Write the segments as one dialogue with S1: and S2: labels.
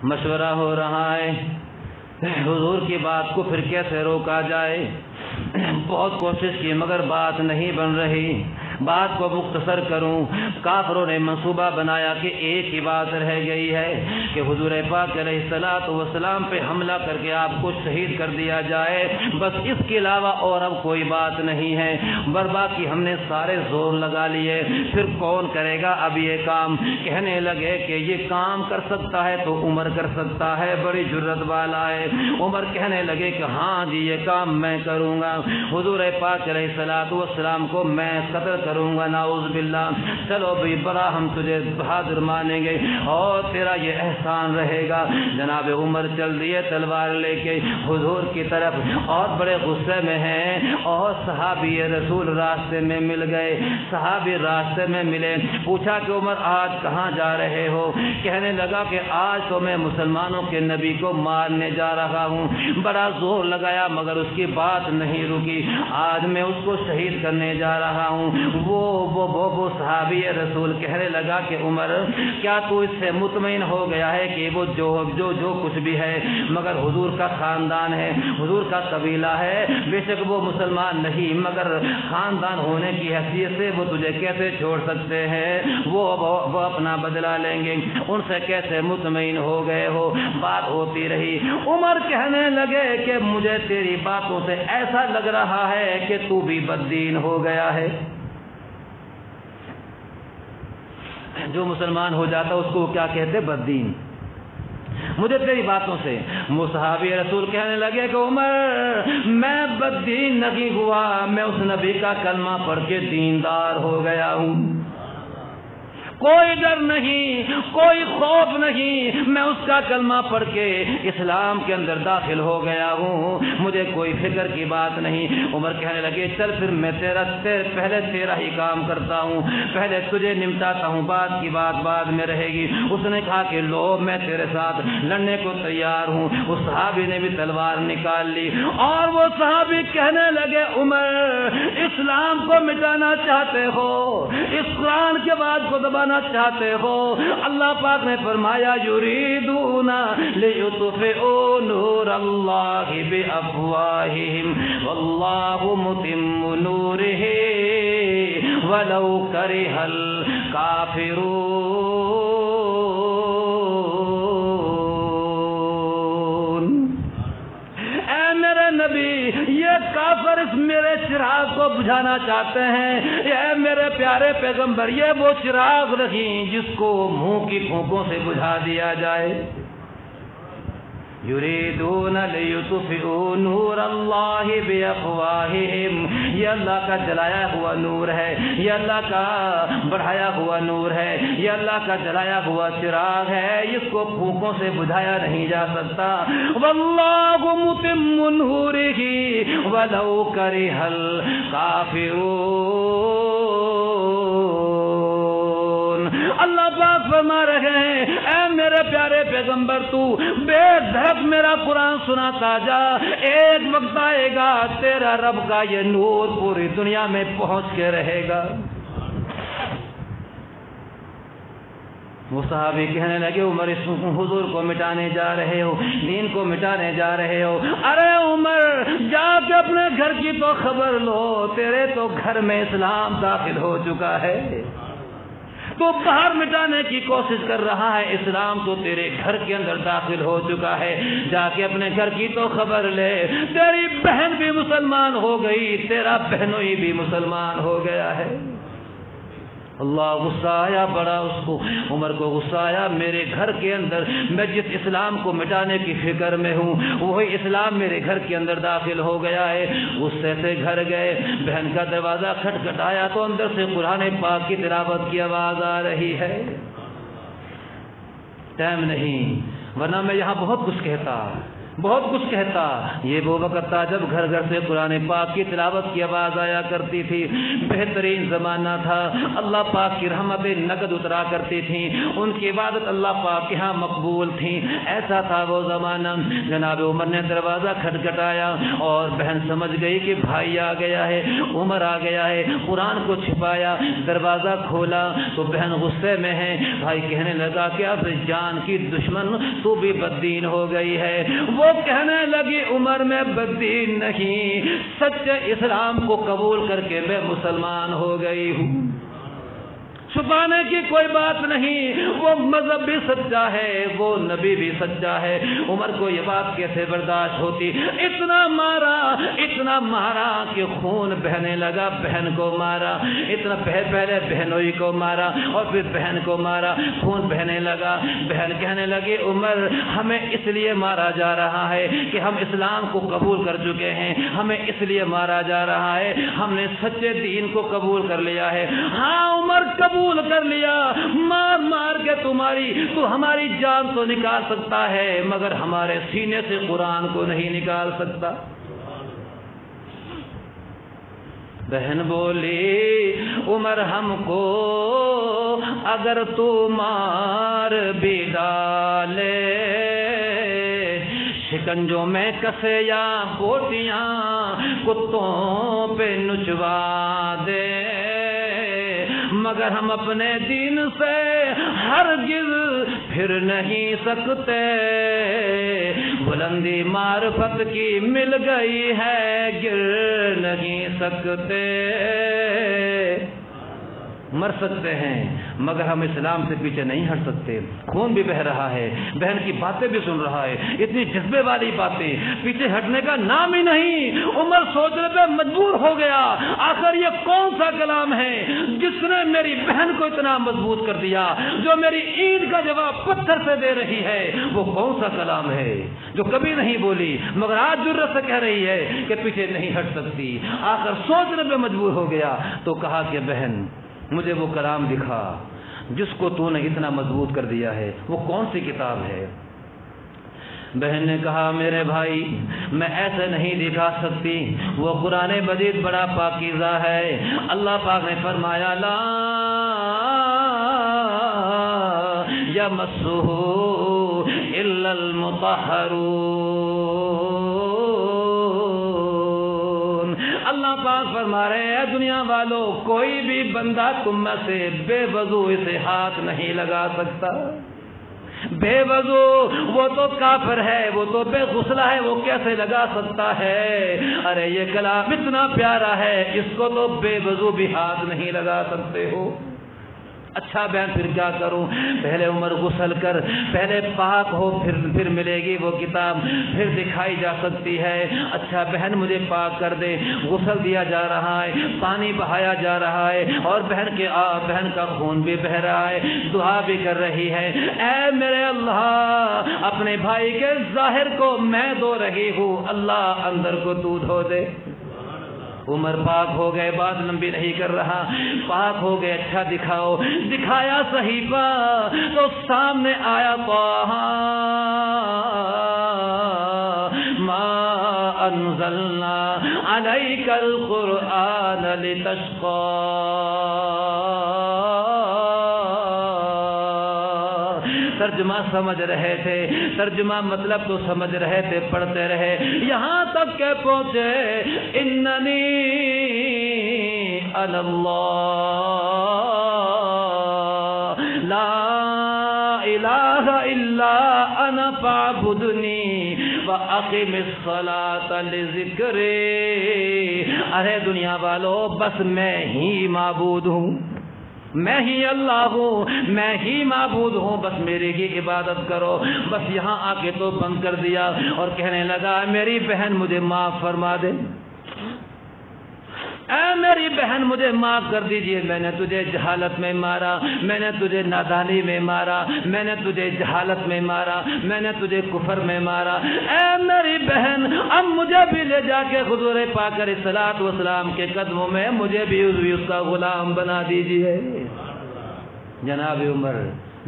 S1: مشورہ ہو رہا ہے حضور کی بات کو پھر کیسے روکا جائے. بہت کوشش کی مگر بات نہیں بن رہی. بات کو مختصر کروں، کافروں نے منصوبہ بنایا کہ ایک ہی بات رہ گئی ہے کہ حضور پاک علیہ الصلوۃ والسلام پہ حملہ کر کے آپ کو شہید کر دیا جائے، بس اس کے علاوہ اور اب کوئی بات نہیں ہے. باقی ہم نے سارے زور لگا لیے، پھر کون کرے گا اب یہ کام؟ کہنے لگے کہ یہ کام کر سکتا ہے تو عمر کر سکتا ہے، بڑی جرت والا ہے. عمر کہنے لگے کہ ہاں جی یہ کام میں کروں گا، حضور پاک علیہ الصلوۃ والسلام کو میں قتل کروں گا، نعوذ باللہ. چلو بھی بڑا ہم تجھے بہادر مانیں گے اور تیرا یہ احسان رہے گا. جناب عمر چل دیے تلوار لے کے حضور کی طرف اور بڑے غصے میں ہیں. اور صحابی رسول راستے میں مل گئے. صحابی راستے میں ملے، پوچھا کہ عمر آج کہاں جا رہے ہو؟ کہنے لگا کہ آج تو میں مسلمانوں کے نبی کو مارنے جا رہا ہوں. بڑا زور لگایا مگر اس کی بات نہیں رکی. آج میں اس کو شہید کرنے جا رہا ہوں. وہ صحابی رسول کہنے لگا کہ عمر کیا تو اس سے مطمئن ہو گیا ہے کہ وہ جو کچھ بھی ہے مگر حضور کا خاندان ہے، حضور کا قبیلہ ہے، بے شک وہ مسلمان نہیں مگر خاندان ہونے کی حیثیت سے وہ تجھے کیسے چھوڑ سکتے ہیں؟ وہ اپنا بدلہ لیں گے. ان سے کیسے مطمئن ہو گئے ہو؟ بات ہوتی رہی. عمر کہنے لگے کہ مجھے تیری باتوں سے ایسا لگ رہا ہے کہ تو بھی بددین ہو گیا ہے. جو مسلمان ہو جاتا اس کو کیا کہتے؟ بددین. مجھے تیری باتوں سے. صحابی رسول کہنے لگے کہ عمر میں بددین نہیں ہوا، میں اس نبی کا کلمہ پڑھ کے دیندار ہو گیا ہوں. کوئی ڈر نہیں، کوئی خوف نہیں، میں اس کا کلمہ پڑھ کے اسلام کے اندر داخل ہو گیا ہوں، مجھے کوئی فکر کی بات نہیں. عمر کہنے لگے چل پھر میں پہلے تیرا ہی کام کرتا ہوں، پہلے تجھے نمٹاتا ہوں، بات کی بات بعد میں رہے گی. اس نے کہا کہ لو میں تیرے ساتھ لڑنے کو تیار ہوں. اس صحابی نے بھی تلوار نکال لی اور وہ صحابی کہنے لگے عمر اسلام کو مٹانا چاہتے ہو، اس قرآن کے بعد کو دبانا چاہتے ہو؟ اللہ پاک نے فرمایا یریدون لیطفئوا نور اللہ بافواہہم واللہ متم نورہ ولو کرہ الکافرون. نبی یہ کافر اس میرے چراغ کو بجھانا چاہتے ہیں. اے میرے پیارے پیغمبر یہ وہ چراغ نہیں جس کو منہ کی پھونکوں سے بجھا دیا جائے. یریدون لیطفئوا نور اللہ بافواہہم، یہ اللہ کا جلایا ہوا نور ہے، یہ اللہ کا بڑھایا ہوا نور ہے، یہ اللہ کا جلایا ہوا چراغ ہے، اس کو پھونکوں سے بجھایا نہیں جا سکتا. واللہ متم نورہ ولو کرہ الکافرون. اللہ پاک فرما رہے ہیں اے میرے پیارے پیغمبر تو بے دھڑک میرا قرآن سناتا جا، ایک وقت آئے گا تیرا رب کا یہ نور پوری دنیا میں پہنچ کے رہے گا. وہ صحابی کہنے لگے عمر اس حضور کو مٹانے جا رہے ہو، دین کو مٹانے جا رہے ہو. ارے عمر جا کے اپنے گھر کی تو خبر لو، تیرے تو گھر میں اسلام داخل ہو چکا ہے. تو باہر مٹانے کی کوشش کر رہا ہے، اسلام تو تیرے گھر کے اندر داخل ہو چکا ہے. جا کے اپنے گھر کی تو خبر لے، تیری بہن بھی مسلمان ہو گئی، تیرا بہنوئی بھی مسلمان ہو گیا ہے. اللہ غصہ آیا بڑا اس کو، عمر کو غصہ آیا میرے گھر کے اندر میں جس اسلام کو مٹانے کی فکر میں ہوں وہی اسلام میرے گھر کے اندر داخل ہو گیا ہے. غصے سے گھر گئے، بہن کا دروازہ کھٹکھٹایا تو اندر سے قرآن پاک کی تلاوت کی آواز آ رہی ہے. ٹائم نہیں ورنہ میں یہاں بہت کچھ کہتا، بہت کچھ کہتا. یہ وہ وقت تھا جب گھر گھر سے قرآن پاک کی تلاوت کی آواز آیا کرتی تھی. بہترین زمانہ تھا. اللہ پاک کی رحمتیں نقد اترا کرتی تھیں. ان کی عبادت اللہ پاک کے ہاں مقبول تھی. ایسا تھا وہ زمانہ. جناب عمر نے دروازہ کھٹکھٹایا اور بہن سمجھ گئی کہ بھائی آ گیا ہے, عمر آ گیا ہے. قرآن کو چھپایا, دروازہ کھولا تو بہن غصے میں ہے. بھائی کہنے لگا کہ اب جان کی دشمن تو بھی بددین ہو گئی ہے. وہ کہنے لگی عمر میں بددین نہیں, سچے اسلام کو قبول کر کے میں مسلمان ہو گئی ہوں. چھپانے کی کوئی بات نہیں, وہ مذہب بھی سچا ہے, وہ نبی بھی سچا ہے. عمر کو یہ بات کیسے برداشت ہوتی. اتنا مارا کہ خون بہنے لگا. بہن کو مارا, اتنا پہلے بہنوئی کو مارا اور پھر بہن کو مارا, خون بہنے لگا. بہن کہنے لگی عمر ہمیں اس لیے مارا جا رہا ہے کہ ہم اسلام کو قبول کر چکے ہیں, ہمیں اس لیے مارا جا رہا ہے, ہم نے سچے دین کو قبول کر لیا ہے. ہاں عمر قبول کر لیا, مار کے تو ہماری جان تو نکال سکتا ہے مگر ہمارے سینے سے قرآن کو نہیں نکال سکتا. بہن بولی عمر ہم کو اگر تو مار بھی ڈالے, شکنجوں میں کسے یا بوٹیاں کتوں پہ نچوا دے, مگر ہم اپنے دین سے ہرگز پھر نہیں سکتے. بلندی معرفت کی مل گئی ہے, گر نہیں سکتے. مر سکتے ہیں مگر ہم اسلام سے پیچھے نہیں ہٹ سکتے. خون بھی بہ رہا ہے, بہن کی باتیں بھی سن رہا ہے, اتنی جذبے والی باتیں, پیچھے ہٹنے کا نام ہی نہیں. عمر سوچنے پہ مجبور ہو گیا, آخر یہ کون سا کلام ہے جس نے میری بہن کو اتنا مضبوط کر دیا, جو میری عید کا جواب پتھر سے دے رہی ہے. وہ کون سا کلام ہے جو کبھی نہیں بولی مگر آج جرأت سے کہہ رہی ہے کہ پیچھے نہیں ہٹ سکتی. آخر سوچنے پہ مجبور ہو گیا تو کہا کہ بہن مجھے وہ کلام دکھا جس کو تو نے اتنا مضبوط کر دیا ہے, وہ کون سی کتاب ہے. بہن نے کہا میرے بھائی میں ایسے نہیں دکھا سکتی, وہ قرآن مجید بڑا پاکیزہ ہے. اللہ پاک نے فرمایا لا یمسہ الا المطہرون. اللہ پاک فرما رہے ہیں دنیا والوں کوئی بھی بندہ تم میں سے بے وضو اسے ہاتھ نہیں لگا سکتا. بے وضو وہ تو کافر ہے, وہ تو بے غسلہ ہے, وہ کیسے لگا سکتا ہے. ارے یہ کلام اتنا پیارا ہے, اس کو تو بے وضو بھی ہاتھ نہیں لگا سکتے ہو. اچھا بہن پھر کیا کروں, پہلے عمر غسل کر, پہلے پاک ہو پھر ملے گی وہ کتاب, پھر دکھائی جا سکتی ہے. اچھا بہن مجھے پاک کر دے. غسل دیا جا رہا ہے, پانی بہایا جا رہا ہے اور بہن کا خون بھی بہ رہا ہے, دعا بھی کر رہی ہے اے میرے اللہ اپنے بھائی کے ظاہر کو میں دھو رہی ہوں, اللہ اندر کو تو دھو دے. عمر پاک ہو گئے, بات لمبی نہیں کر رہا, پاک ہو گئے. اچھا دکھاؤ, دکھایا صحیفہ تو سامنے آیا طٰہٰ ما انزلنا علیک القرآن لتشقى. ترجمہ سمجھ رہے تھے, ترجمہ مطلب تو سمجھ رہے تھے, پڑھتے رہے یہاں تک کہ پہنچے اننی انا اللہ لا الہ الا انا فاعبدنی واقم الصلاۃ لذکری. ارے دنیا والو بس میں ہی معبود ہوں, میں ہی اللہ ہوں, میں ہی معبود ہوں, بس میری ہی عبادت کرو. بس یہاں آ کے تو بند کر دیا اور کہنے لگا میری بہن مجھے معاف فرما دے, اے میری بہن مجھے معاف کر دیجئے. میں نے تجھے جہالت میں مارا, میں نے تجھے نادانی میں مارا, میں نے تجھے جہالت میں مارا, میں نے تجھے کفر میں مارا. اے میری بہن اب مجھے بھی لے جا کے حضور پاک علیہ الصلوۃ والسلام کے قدموں میں مجھے بھی اس کا غلام بنا دیجئے. جناب عمر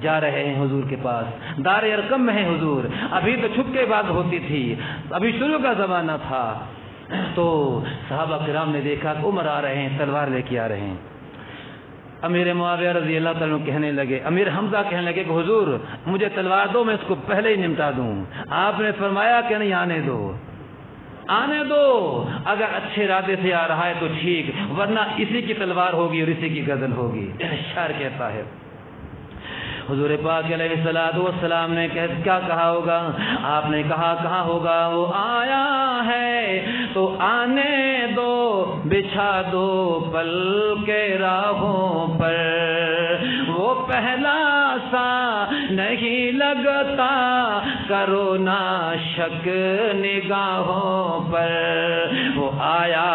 S1: جا رہے ہیں حضور کے پاس، دار ارقم میں ہیں حضور، ابھی تو چھپ کے بات ہوتی تھی، ابھی شروع کا زمانہ تھا۔ تو صحابہ کرام نے دیکھا کہ عمر آ رہے ہیں، تلوار لے کے آ رہے ہیں۔ امیر معاویہ رضی اللہ تعالیٰ عنہ کہنے لگے، امیر حمزہ کہنے لگے کہ حضور مجھے تلوار دو، میں اس کو پہلے ہی نمٹا دوں۔ آپ نے فرمایا کہ نہیں، آنے دو، آنے دو، اگر اچھے ارادے سے آ رہا ہے تو ٹھیک، ورنہ اسی کی تلوار ہوگی اور اسی کی غزل ہوگی۔ شاعر کہتا ہے حضور پاک علیہ السلام نے کیا کہا ہوگا؟ آپ نے کہا کہاں ہوگا؟ وہ آیا ہے تو آنے دو، بچھا دو پل کے راہوں پر، وہ پہلا سا نہیں لگتا، کرو نا شک نگاہوں پر، وہ آیا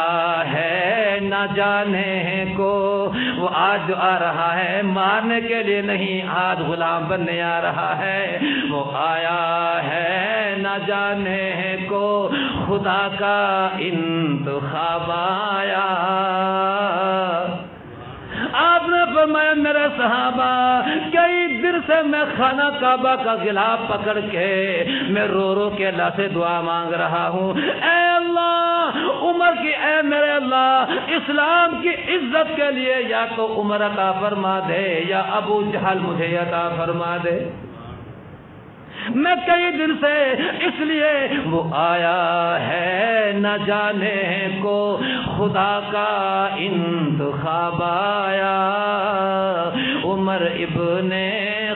S1: ہے نہ جانے کو، وہ آج جو آ رہا ہے مارنے کے لیے نہیں، آج غلام بننے آ رہا ہے، وہ آیا ہے نہ جانے کو، خدا کا انتخاب آیا۔ آپ نے فرمایا میرے صحابہ، کئی دن سے میں خانہ کعبہ کا غلاف پکڑ کے میں رو رو کے اللہ سے دعا مانگ رہا ہوں، اے اللہ عمر کی، اے میرے اللہ اسلام کی عزت کے لیے یا تو عمر عطا فرما دے یا ابو جہل مجھے عطا فرما دے۔ میں کئی دن سے اس لیے وہ آیا ہے نہ جانے کو، خدا کا انتخاب آیا، عمر ابن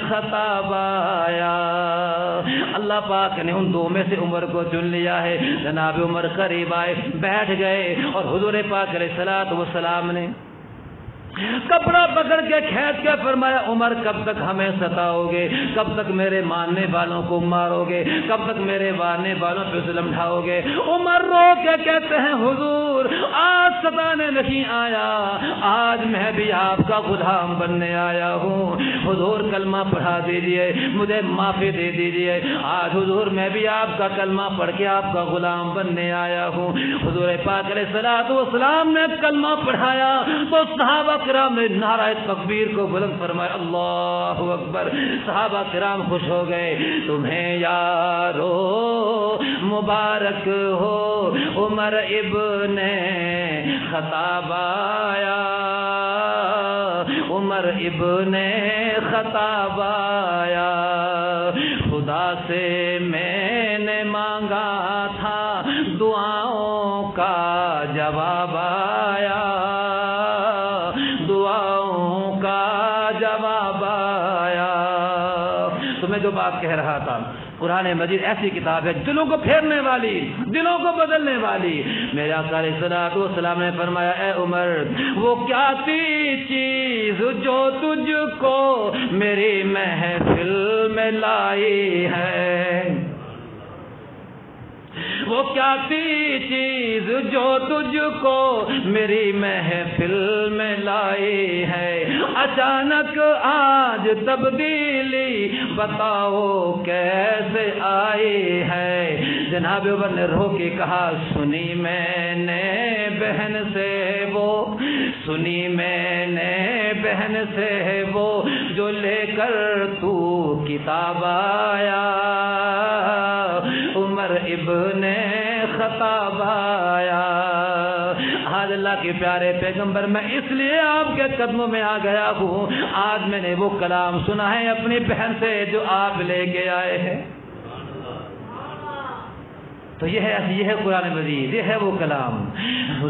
S1: خطاب آیا۔ اللہ پاک نے ان دو میں سے عمر کو چن لیا ہے۔ جناب عمر قریب آئے، بیٹھ گئے، اور حضور پاک علیہ الصلوۃ والسلام نے کپڑا پکڑ کے کھینچ کے فرمایا، عمر کب تک ہمیں ستاؤ گے؟ کب تک میرے ماننے والوں کو مارو گے؟ کب تک میرے ماننے والوں پہ ظلم ڈھاؤ گے؟ عمر رو کے کہتے ہیں حضور آج ستانے نہیں آیا، آج میں بھی آپ کا غلام بننے آیا ہوں، حضور کلمہ پڑھا دیجئے، مجھے معافی دے دیجئے، آج حضور میں بھی آپ کا کلمہ پڑھ کے آپ کا غلام بننے آیا ہوں۔ حضور پاک علیہ الصلوۃ والسلام نے کلمہ پڑھایا تو صحابہ کرام نے نعرہ تکبیر کو بلند فرمایا، اللہ اکبر۔ صحابہ کرام خوش ہو گئے، تمہیں یارو مبارک ہو، عمر ابن خطاب آیا، عمر ابن خطاب آیا، خدا سے میں نے مانگا تھا دعاؤں کا جواب آیا، دعاؤں کا جواب آیا۔ تو میں جو بات کہہ رہا تھا، قرآن مجید ایسی کتاب ہے دلوں کو پھیرنے والی، دلوں کو بدلنے والی۔ میرے آقا علیہ الصلوۃ والسلام نے فرمایا، اے عمر وہ کیا تھی چیز جو تجھ کو میری محفل میں لائی ہے، وہ کیا تھی چیز جو تجھ کو میری محفل میں لائی ہے، اچانک آج تبدیلی بتاؤ کیسے آئی ہے۔ جناب عمر نے رو کے کہا، سنی میں نے بہن سے وہ، سنی میں نے بہن سے وہ، جو لے کر تو کتاب آیا، عمر ابن خطاب آیا۔ آج اللہ کے پیارے پیغمبر میں اس لیے آپ کے قدموں میں آ گیا ہوں، آج میں نے وہ کلام سنا ہے اپنی بہن سے جو آپ لے کے آئے ہیں۔ تو یہ ہے قرآن مجید، یہ ہے وہ کلام۔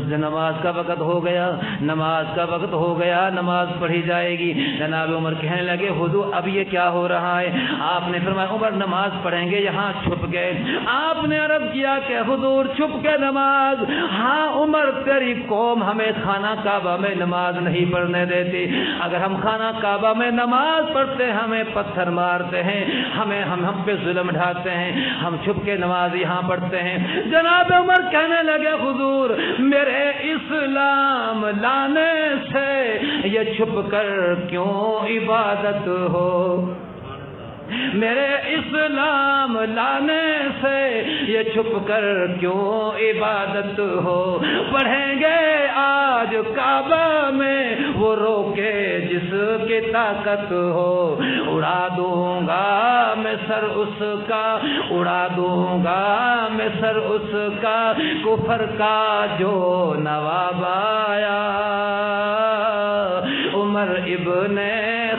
S1: نماز کا وقت ہو گیا، نماز کا وقت ہو گیا، نماز پڑھی جائے گی۔ جناب عمر کہنے لگے، حضور اب یہ کیا ہو رہا ہے؟ آپ نے فرمایا، عمر نماز پڑھیں گے، یہاں چھپ گئے۔ آپ نے عرض کیا کہ حضور چھپ کے نماز؟ ہاں عمر، تیری قوم ہمیں خانہ کعبہ میں نماز نہیں پڑھنے دیتی، اگر ہم خانہ کعبہ میں نماز پڑھتے ہمیں پتھر مارتے ہیں، ہم پہ ظلم ڈھاتے ہیں، ہم چھپ کے نماز یہاں پڑھتے ہیں۔ جناب عمر کہنے لگے، حضور میرے اسلام لانے سے یہ چھپ کر کیوں عبادت ہو؟ میرے اسلام لانے سے یہ چھپ کر کیوں عبادت ہو؟ پڑھیں گے آج کعبہ میں وہ روکے جس کی طاقت ہو، اڑا دوں گا میں سر اس کا، اڑا دوں گا میں سر اس کا، کفر کا جو نواب آیا عمر ابن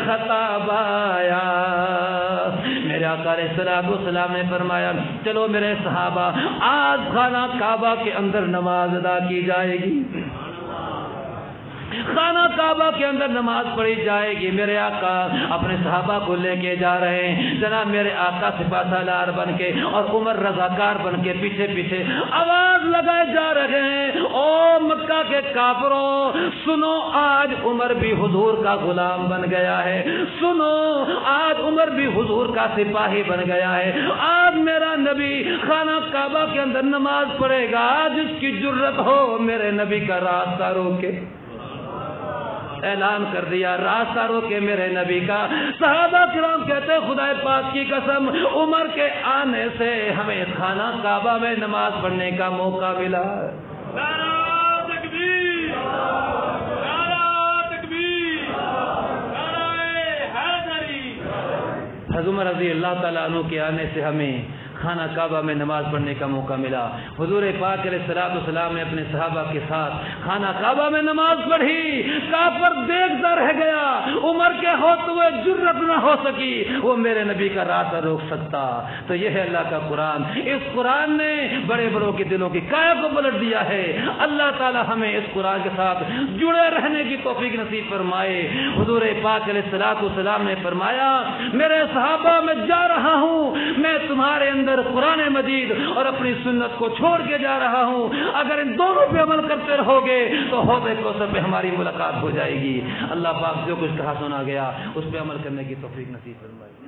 S1: خطاب آیا۔ میرے آقا علیہ السلام نے فرمایا چلو میرے صحابہ آج خانہ کعبہ کے اندر نماز ادا کی جائے گی، خانہ کعبہ کے اندر نماز پڑھی جائے گی۔ میرے آقا اپنے صحابہ کو لے کے جا رہے ہیں، جناب میرے آقا سپہ سالار بن کے اور عمر رضاکار بن کے پیچھے پیچھے آواز لگائے جا رہے ہیں، او مکہ کے کافروں سنو، آج عمر بھی حضور کا غلام بن گیا ہے، سنو آج عمر بھی حضور کا سپاہی بن گیا ہے، آج میرا نبی خانہ کعبہ کے اندر نماز پڑھے گا، جس کی جرت ہو میرے نبی کا راستہ روکے۔ اعلان کر دیا راستہ روکے میرے نبی کا۔ صحابہ کرام کہتے خدا پاک کی قسم عمر کے آنے سے ہمیں خانہ کعبہ میں نماز پڑھنے کا موقع ملا۔
S2: نعرہ تکبیر، نعرہ تکبیر، نعرہ حیدری۔
S1: حضرت عمر رضی اللہ تعالیٰ عنہ کے آنے سے ہمیں خانہ کعبہ میں نماز پڑھنے کا موقع ملا۔ حضور پاک علیہ السلام نے اپنے صحابہ کے ساتھ خانہ کعبہ میں نماز پڑھی، کافر دیکھتا رہ گیا، عمر کے ہوتے ہوئے جرت نہ ہو سکی وہ میرے نبی کا راستہ روک سکتا۔ تو یہ ہے اللہ کا قرآن، اس قرآن نے بڑے بڑوں کے دلوں کی کایا کو پلٹ دیا ہے۔ اللہ تعالی ہمیں اس قرآن کے ساتھ جڑے رہنے کی توفیق نصیب فرمائے۔ حضور پاک علیہ السلام نے فرمایا میرے صحابہ میں جا رہا ہوں، میں تمہارے اندر قرآن مجید اور اپنی سنت کو چھوڑ کے جا رہا ہوں، اگر ان دونوں پہ عمل کرتے رہو گے تو حوض کوثر پہ ہماری ملاقات ہو جائے گی۔ اللہ پاک جو کچھ کہا سنا گیا اس پہ عمل کرنے کی توفیق نصیب فرمائے۔